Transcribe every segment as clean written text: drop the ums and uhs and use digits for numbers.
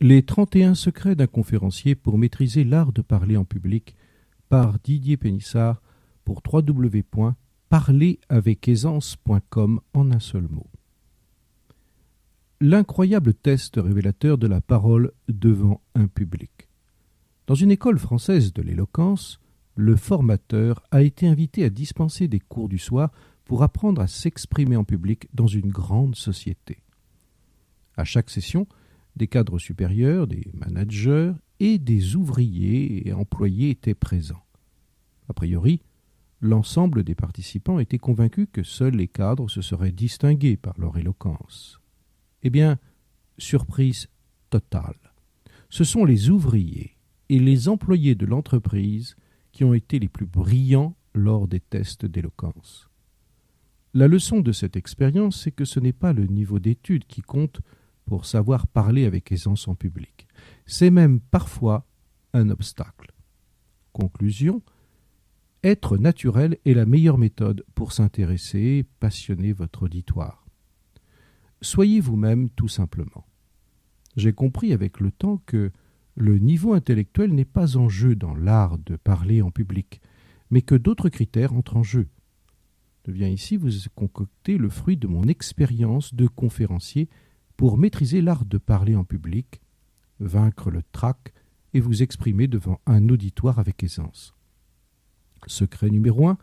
Les 31 secrets d'un conférencier pour maîtriser l'art de parler en public par Didier Pénissard pour www.parleravecaisance.com en un seul mot. L'incroyable test révélateur de la parole devant un public. Dans une école française de l'éloquence, le formateur a été invité à dispenser des cours du soir pour apprendre à s'exprimer en public dans une grande société. À chaque session, des cadres supérieurs, des managers et des ouvriers et employés étaient présents. A priori, l'ensemble des participants étaient convaincus que seuls les cadres se seraient distingués par leur éloquence. Eh bien, surprise totale. Ce sont les ouvriers et les employés de l'entreprise qui ont été les plus brillants lors des tests d'éloquence. La leçon de cette expérience, c'est que ce n'est pas le niveau d'études qui compte pour savoir parler avec aisance en public. C'est même parfois un obstacle. Conclusion, être naturel est la meilleure méthode pour s'intéresser et passionner votre auditoire. Soyez vous-même tout simplement. J'ai compris avec le temps que le niveau intellectuel n'est pas en jeu dans l'art de parler en public, mais que d'autres critères entrent en jeu. Je viens ici vous concocter le fruit de mon expérience de conférencier pour maîtriser l'art de parler en public, vaincre le trac et vous exprimer devant un auditoire avec aisance. Secret numéro 1,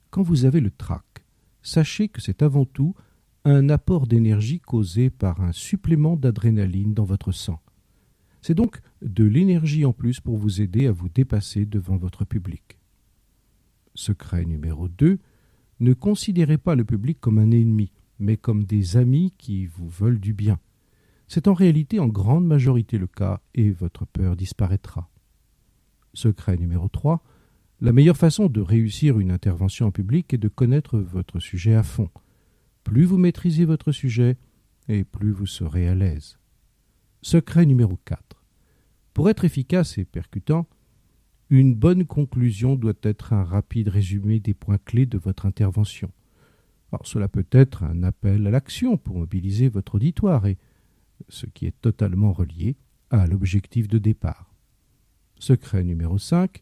quand vous avez le trac, sachez que c'est avant tout un apport d'énergie causé par un supplément d'adrénaline dans votre sang. C'est donc de l'énergie en plus pour vous aider à vous dépasser devant votre public. Secret numéro 2, ne considérez pas le public comme un ennemi, mais comme des amis qui vous veulent du bien. C'est en réalité en grande majorité le cas et votre peur disparaîtra. Secret numéro 3, la meilleure façon de réussir une intervention en public est de connaître votre sujet à fond. Plus vous maîtrisez votre sujet, et plus vous serez à l'aise. Secret numéro 4. Pour être efficace et percutant, une bonne conclusion doit être un rapide résumé des points clés de votre intervention. Alors, cela peut être un appel à l'action pour mobiliser votre auditoire, et ce qui est totalement relié à l'objectif de départ. Secret numéro 5.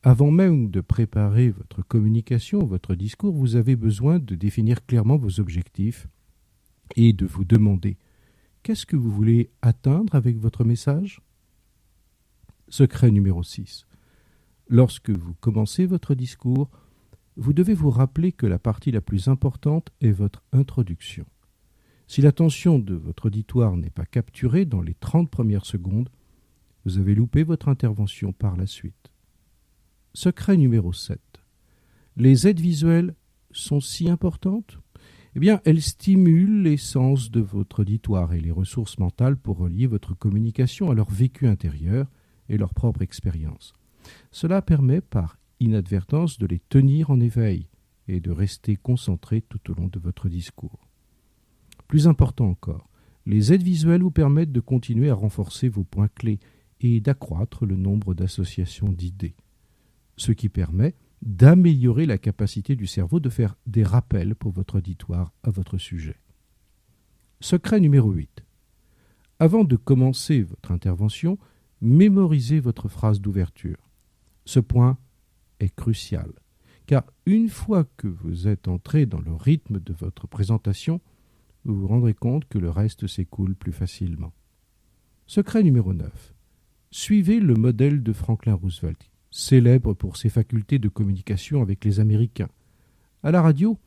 Avant même de préparer votre communication, votre discours, vous avez besoin de définir clairement vos objectifs et de vous demander qu'est-ce que vous voulez atteindre avec votre message ? Secret numéro 6. Lorsque vous commencez votre discours, vous devez vous rappeler que la partie la plus importante est votre introduction. Si l'attention de votre auditoire n'est pas capturée dans les 30 premières secondes, vous avez loupé votre intervention par la suite. Secret numéro 7. Les aides visuelles sont si importantes ? Eh bien, elles stimulent les sens de votre auditoire et les ressources mentales pour relier votre communication à leur vécu intérieur et leur propre expérience. Cela permet par inadvertance de les tenir en éveil et de rester concentrés tout au long de votre discours. Plus important encore, les aides visuelles vous permettent de continuer à renforcer vos points clés et d'accroître le nombre d'associations d'idées, ce qui permet d'améliorer la capacité du cerveau de faire des rappels pour votre auditoire à votre sujet. Secret numéro 8. Avant de commencer votre intervention, mémorisez votre phrase d'ouverture. Ce point est crucial, car une fois que vous êtes entré dans le rythme de votre présentation, vous vous rendrez compte que le reste s'écoule plus facilement. Secret numéro 9. Suivez le modèle de Franklin Roosevelt, célèbre pour ses facultés de communication avec les Américains. À la radio,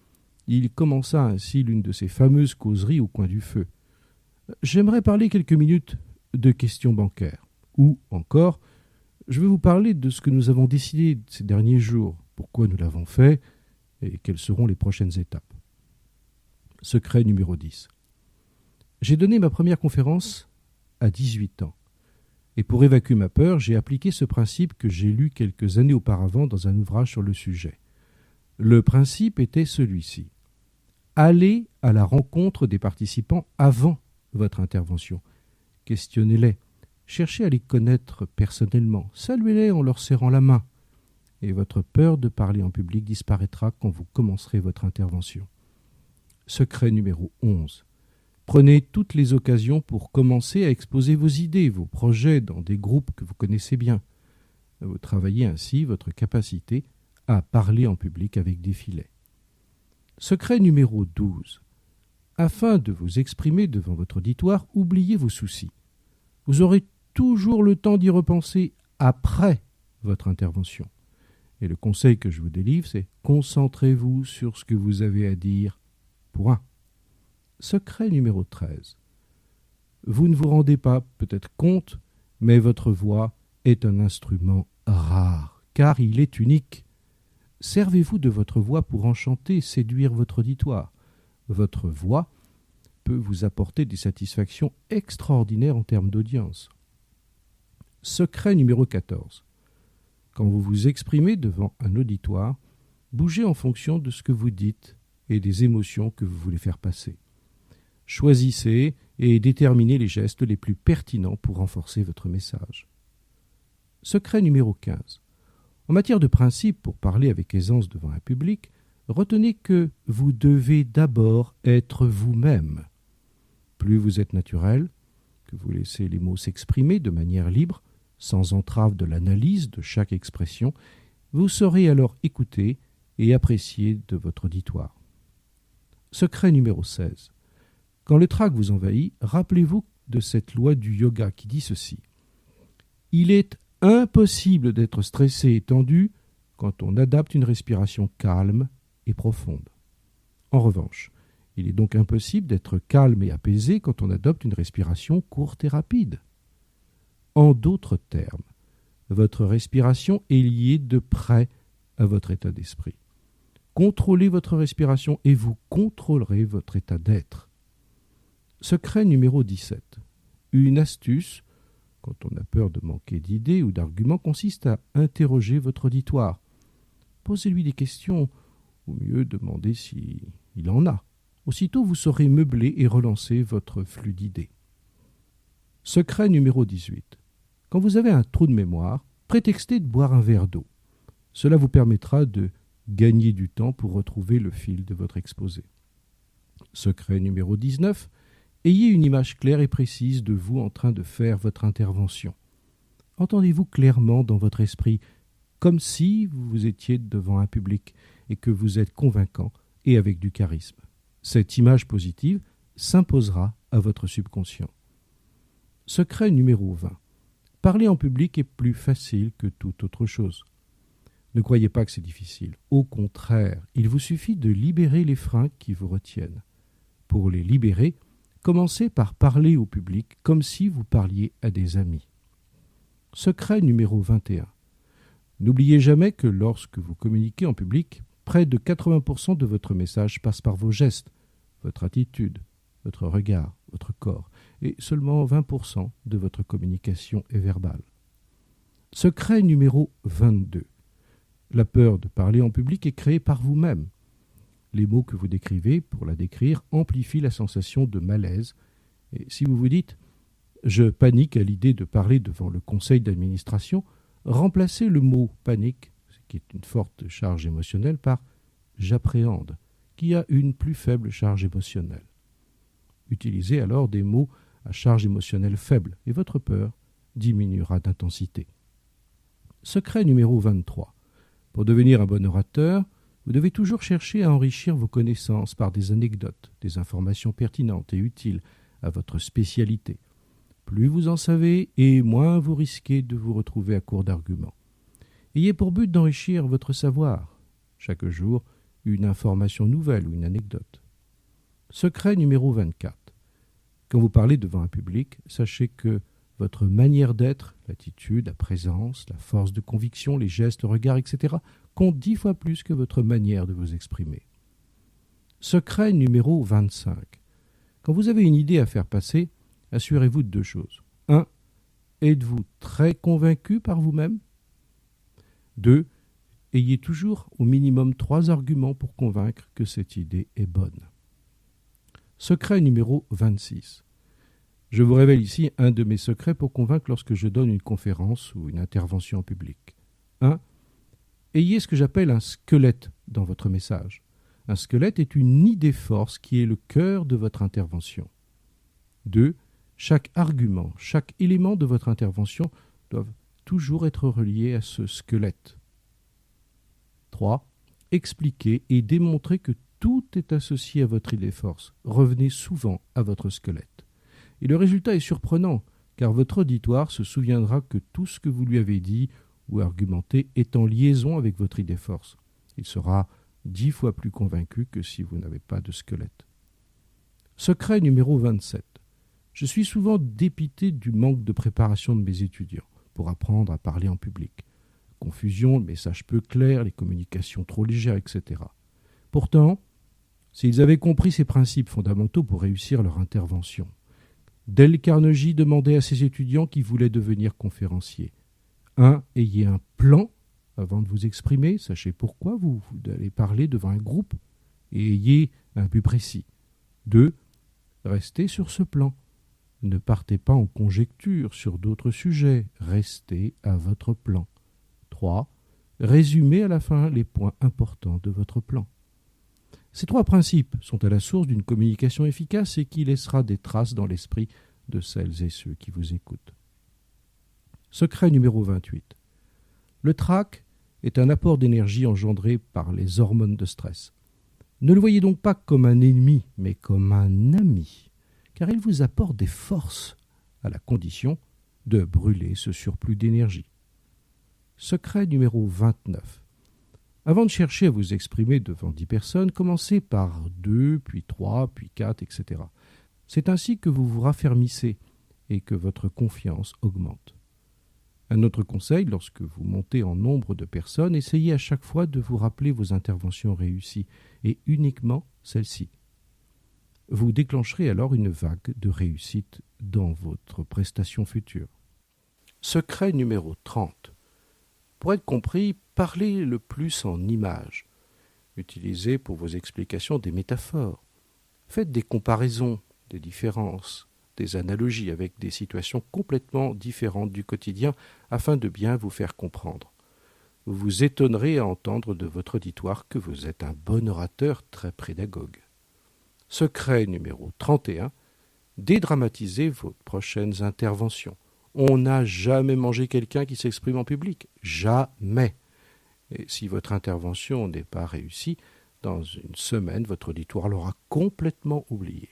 il commença ainsi l'une de ses fameuses causeries au coin du feu. « J'aimerais parler quelques minutes de questions bancaires. » Ou encore, je vais vous parler de ce que nous avons décidé ces derniers jours, pourquoi nous l'avons fait et quelles seront les prochaines étapes. Secret numéro 10. J'ai donné ma première conférence à 18 ans. Et pour évacuer ma peur, j'ai appliqué ce principe que j'ai lu quelques années auparavant dans un ouvrage sur le sujet. Le principe était celui-ci. Allez à la rencontre des participants avant votre intervention. Questionnez-les. Cherchez à les connaître personnellement, saluez-les en leur serrant la main, et votre peur de parler en public disparaîtra quand vous commencerez votre intervention. Secret numéro 11. Prenez toutes les occasions pour commencer à exposer vos idées, vos projets dans des groupes que vous connaissez bien. Vous travaillez ainsi votre capacité à parler en public avec des filets. Secret numéro 12. Afin de vous exprimer devant votre auditoire, oubliez vos soucis. Vous aurez toujours le temps d'y repenser après votre intervention. Et le conseil que je vous délivre, c'est concentrez-vous sur ce que vous avez à dire. Point. Secret numéro 13. Vous ne vous rendez pas peut-être compte, mais votre voix est un instrument rare, car il est unique. Servez-vous de votre voix pour enchanter et séduire votre auditoire. Votre voix peut vous apporter des satisfactions extraordinaires en termes d'audience. Secret numéro 14. Quand vous vous exprimez devant un auditoire, bougez en fonction de ce que vous dites et des émotions que vous voulez faire passer. Choisissez et déterminez les gestes les plus pertinents pour renforcer votre message. Secret numéro 15. En matière de principe, pour parler avec aisance devant un public, retenez que vous devez d'abord être vous-même. Plus vous êtes naturel, que vous laissez les mots s'exprimer de manière libre, sans entrave de l'analyse de chaque expression, vous saurez alors écouter et apprécier de votre auditoire. Secret numéro 16. Quand le trac vous envahit, rappelez-vous de cette loi du yoga qui dit ceci. Il est impossible d'être stressé et tendu quand on adapte une respiration calme et profonde. En revanche, il est donc impossible d'être calme et apaisé quand on adopte une respiration courte et rapide. En d'autres termes, votre respiration est liée de près à votre état d'esprit. Contrôlez votre respiration et vous contrôlerez votre état d'être. Secret numéro 17. Une astuce, quand on a peur de manquer d'idées ou d'arguments, consiste à interroger votre auditoire. Posez-lui des questions, ou mieux demandez s'il en a. Aussitôt, vous saurez meubler et relancer votre flux d'idées. Secret numéro 18. Quand vous avez un trou de mémoire, prétextez de boire un verre d'eau. Cela vous permettra de gagner du temps pour retrouver le fil de votre exposé. Secret numéro 19. Ayez une image claire et précise de vous en train de faire votre intervention. Entendez-vous clairement dans votre esprit, comme si vous étiez devant un public et que vous êtes convaincant et avec du charisme. Cette image positive s'imposera à votre subconscient. Secret numéro 20. Parler en public est plus facile que toute autre chose. Ne croyez pas que c'est difficile. Au contraire, il vous suffit de libérer les freins qui vous retiennent. Pour les libérer, commencez par parler au public comme si vous parliez à des amis. Secret numéro 21. N'oubliez jamais que lorsque vous communiquez en public, près de 80% de votre message passe par vos gestes, votre attitude, votre regard, votre corps, et seulement 20% de votre communication est verbale. Secret numéro 22. La peur de parler en public est créée par vous-même. Les mots que vous décrivez, pour la décrire, amplifient la sensation de malaise. Et si vous vous dites « je panique à l'idée de parler devant le conseil d'administration », remplacez le mot « panique », qui est une forte charge émotionnelle, par « j'appréhende », qui a une plus faible charge émotionnelle. Utilisez alors des mots à charge émotionnelle faible et votre peur diminuera d'intensité. Secret numéro 23. Pour devenir un bon orateur, vous devez toujours chercher à enrichir vos connaissances par des anecdotes, des informations pertinentes et utiles à votre spécialité. Plus vous en savez, et moins vous risquez de vous retrouver à court d'arguments. Ayez pour but d'enrichir votre savoir. Chaque jour, une information nouvelle ou une anecdote. Secret numéro 24. Quand vous parlez devant un public, sachez que votre manière d'être, l'attitude, la présence, la force de conviction, les gestes, le regard, etc., comptent 10 fois plus que votre manière de vous exprimer. Secret numéro 25. Quand vous avez une idée à faire passer, assurez-vous de 2 choses. 1. Êtes-vous très convaincu par vous-même ? 2. Ayez toujours au minimum 3 arguments pour convaincre que cette idée est bonne. Secret numéro 26. Je vous révèle ici un de mes secrets pour convaincre lorsque je donne une conférence ou une intervention en public. 1. Ayez ce que j'appelle un squelette dans votre message. Un squelette est une idée force qui est le cœur de votre intervention. 2. Chaque argument, chaque élément de votre intervention doivent toujours être reliés à ce squelette. 3. Expliquer et démontrer que tout est associé à votre idée-force. Revenez souvent à votre squelette. Et le résultat est surprenant, car votre auditoire se souviendra que tout ce que vous lui avez dit ou argumenté est en liaison avec votre idée-force. Il sera 10 fois plus convaincu que si vous n'avez pas de squelette. Secret numéro 27. Je suis souvent dépité du manque de préparation de mes étudiants pour apprendre à parler en public. Confusion, le message peu clair, les communications trop légères, etc. Pourtant, s'ils avaient compris ces principes fondamentaux pour réussir leur intervention, Dale Carnegie demandait à ses étudiants qui voulaient devenir conférenciers. 1. Ayez un plan avant de vous exprimer, sachez pourquoi vous allez parler devant un groupe et ayez un but précis. 2. Restez sur ce plan. Ne partez pas en conjecture sur d'autres sujets, restez à votre plan. 3. Résumez à la fin les points importants de votre plan. Ces 3 principes sont à la source d'une communication efficace et qui laissera des traces dans l'esprit de celles et ceux qui vous écoutent. Secret numéro 28. Le trac est un apport d'énergie engendré par les hormones de stress. Ne le voyez donc pas comme un ennemi, mais comme un ami, car il vous apporte des forces, à la condition de brûler ce surplus d'énergie. Secret numéro 29. Avant de chercher à vous exprimer devant 10 personnes, commencez par 2, puis 3, puis 4, etc. C'est ainsi que vous vous raffermissez et que votre confiance augmente. Un autre conseil, lorsque vous montez en nombre de personnes, essayez à chaque fois de vous rappeler vos interventions réussies, et uniquement celles-ci. Vous déclencherez alors une vague de réussite dans votre prestation future. Secret numéro 30. Pour être compris, parlez le plus en images. Utilisez pour vos explications des métaphores. Faites des comparaisons, des différences, des analogies avec des situations complètement différentes du quotidien afin de bien vous faire comprendre. Vous vous étonnerez à entendre de votre auditoire que vous êtes un bon orateur très pédagogue. Secret numéro 31. Dédramatisez vos prochaines interventions. On n'a jamais mangé quelqu'un qui s'exprime en public. Jamais. Et si votre intervention n'est pas réussie, dans une semaine, votre auditoire l'aura complètement oublié.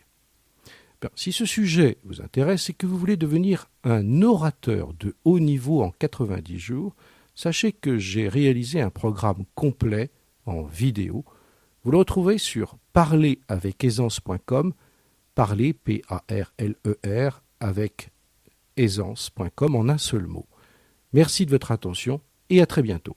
Si ce sujet vous intéresse et que vous voulez devenir un orateur de haut niveau en 90 jours, sachez que j'ai réalisé un programme complet en vidéo. Vous le retrouvez sur parleravec-aisance.com, parler, P-A-R-L-E-R, avec aisance.com en un seul mot. Merci de votre attention et à très bientôt.